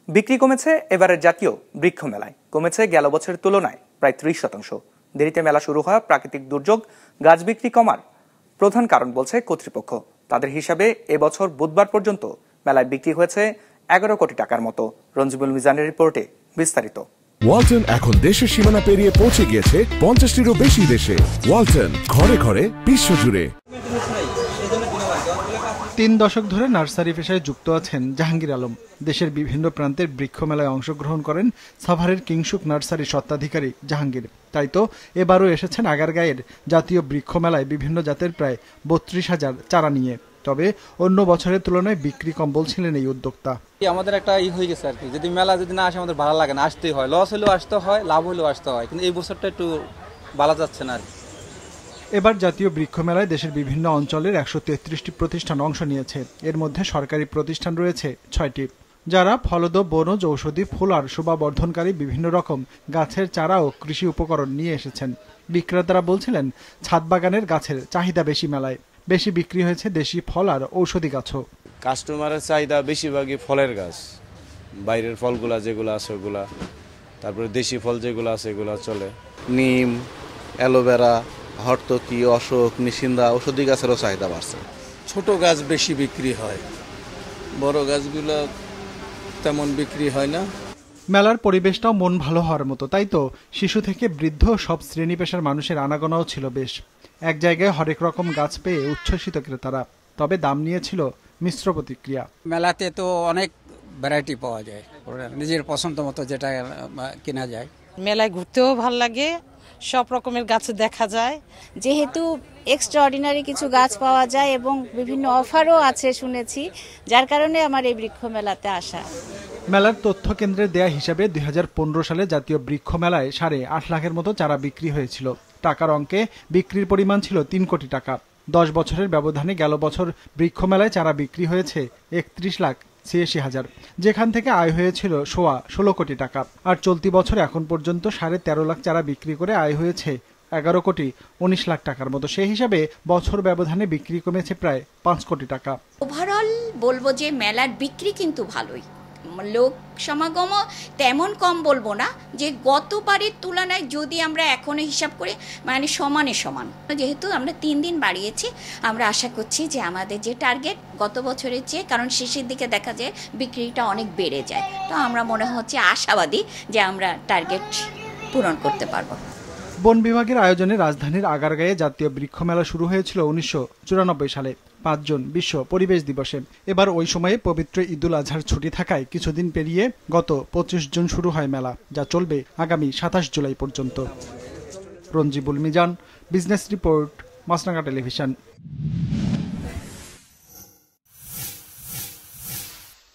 বিক্রি কমেছে এবারের জাতীয় বৃক্ষ মেলায়, কমেছে গেল বছরের তুলনায় প্রায় 30%। দেরিতে মেলা শুরু হওয়া প্রাকৃতিক দুর্যোগ গাছ বিক্রি কমার প্রধান কারণ বলছে কর্তৃপক্ষ। তাদের হিসাবে এবছর বুধবার পর্যন্ত মেলায় বিক্রি হয়েছে 11 কোটি টাকার মতো। রঞ্জিবুল মিজানের রিপোর্টে বিস্তারিত। ওয়ালটন এখন দেশের সীমানা পেরিয়ে পৌঁছে গিয়েছে 50টিরও বেশি দেশে। ওয়ালটন, ঘরে ঘরে বিশ্বজুড়ে। 3 দশক ধরে নার্সারি পেশায় যুক্ত আছেন জাহাঙ্গীর আলম। দেশের বিভিন্ন প্রান্তের বৃক্ষ মেলায় অংশগ্রহণ করেন সাভারের কিংসুক নার্সারি স্বত্বাধিকারী জাহাঙ্গীর। তাই তো এবারও এসেছেন আগারগাঁয়ের জাতীয় বৃক্ষ মেলায় বিভিন্ন জাতের প্রায় 32,000 চারা নিয়ে। তবে অন্য বছরের তুলনায় বিক্রি কম বলছিলেন এই উদ্যোক্তা। আমাদের একটা হয়ে গেছে আর কি, যদি মেলা যদি না আসে আমাদের ভালো লাগে না, আসতেই হয়। লস হলেও আসতে হয়, লাভ হলেও আসতে হয়, কিন্তু এই বছরটা একটু ভালো যাচ্ছে না আর কি। এবার জাতীয় বৃক্ষ মেলায় দেশের বিভিন্ন অঞ্চলের 133টি প্রতিষ্ঠান অংশ নিয়েছে। এর মধ্যে সরকারি প্রতিষ্ঠান রয়েছে 6টি, যারা ফলদ, বনজ, ঔষধি, ফুল আর শোভাবর্ধনকারী বিভিন্ন রকম গাছের চারা ও কৃষি উপকরণ নিয়ে এসেছেন। বিক্রেতারা বলছিলেন ছাদ বাগানের গাছের চাহিদা বেশি মেলায়। বেশি বিক্রি হয়েছে দেশি ফল আর ঔষধি গাছও। কাস্টমারের চাহিদা বেশিরভাগই ফলের গাছ, বাইরের ফলগুলা যেগুলো আছে ওগুলা, তারপরে দেশি ফল যেগুলো আছে এগুলো চলে। নিম, অ্যালোভেরা, হরতকি, অশোক, নিশিন্দা ঔষধি গাছেরও চাহিদা বাড়ছে। ছোট গাছ বেশি বিক্রি হয়, বড় গাছগুলো তেমন বিক্রি হয় না। মেলার পরিবেশটাও মন ভালো হওয়ার মতো। তাই তো শিশু থেকে বৃদ্ধ সব শ্রেণী পেশার মানুষের আনাগোনাও ছিল বেশ। এক জায়গায় হরেক রকম গাছ পেয়ে উচ্ছ্বসিত ক্রেতারা। তবে দাম নিয়েছিল মিশ্র প্রতিক্রিয়া। মেলাতে তো অনেক ভ্যারাইটি পাওয়া যায়, নিজের পছন্দ মতো যেটা কেনা যায়। মেলায় ঘুরতেও ভালো লাগে, সব রকমের গাছ দেখা যায়। যেহেতু এক্সট্রাঅর্ডিনারি কিছু গাছ পাওয়া যায় এবং বিভিন্ন অফারও আছে শুনেছি, যার কারণে আমার এই বৃক্ষ মেলাতে আসা। মেলার তথ্য কেন্দ্রের দেয়া হিসাবে 2015 সালে জাতীয় বৃক্ষ মেলায় 8.5 লাখের মতো চারা বিক্রি হয়েছিল। টাকার অঙ্কে বিক্রির পরিমাণ ছিল 3 কোটি টাকা। 10 বছরের ব্যবধানে গেল বছর বৃক্ষ মেলায় চারা বিক্রি হয়েছে 31,86,000, যেখান থেকে আয় হয়েছিল 16 কোটি টাকা। আর চলতি বছর এখন পর্যন্ত 13.5 লাখ চারা বিক্রি করে আয় হয়েছে 11 কোটি 19 লাখ টাকার মতো। সেই হিসাবে বছর ব্যবধানে বিক্রি কমেছে প্রায় 5 কোটি টাকা। ওভারঅল বলবো যে মেলার বিক্রি কিন্তু ভালোই, লোক সমাগমও তেমন কম বলবো না, যে গতবারের তুলনায় যদি আমরা এখনো হিসাব করি মানে সমানে সমান। যেহেতু আমরা 3 দিন বাড়িয়েছি, আমরা আশা করছি যে আমাদের যে টার্গেট গত বছরের চেয়ে, কারণ শেষের দিকে দেখা যায় বিক্রিটা অনেক বেড়ে যায়, তো আমরা মনে হচ্ছে আশাবাদী যে আমরা টার্গেট পূরণ করতে পারবো। বন বিভাগের আয়োজনে রাজধানীর আগারগাঁয়ে জাতীয় বৃক্ষ মেলা শুরু হয়েছিল 1994 সালে 5 জুন বিশ্ব পরিবেশ দিবসে। এবার ওই সময়ে পবিত্র ঈদুল আজহার ছুটি থাকায় কিছুদিন পেরিয়ে গত 25 জুন শুরু হয় মেলা, যা চলবে আগামী 27 জুলাই পর্যন্ত। রঞ্জিবুল মিজান, বিজনেস রিপোর্ট, মাছরাঙা টেলিভিশন।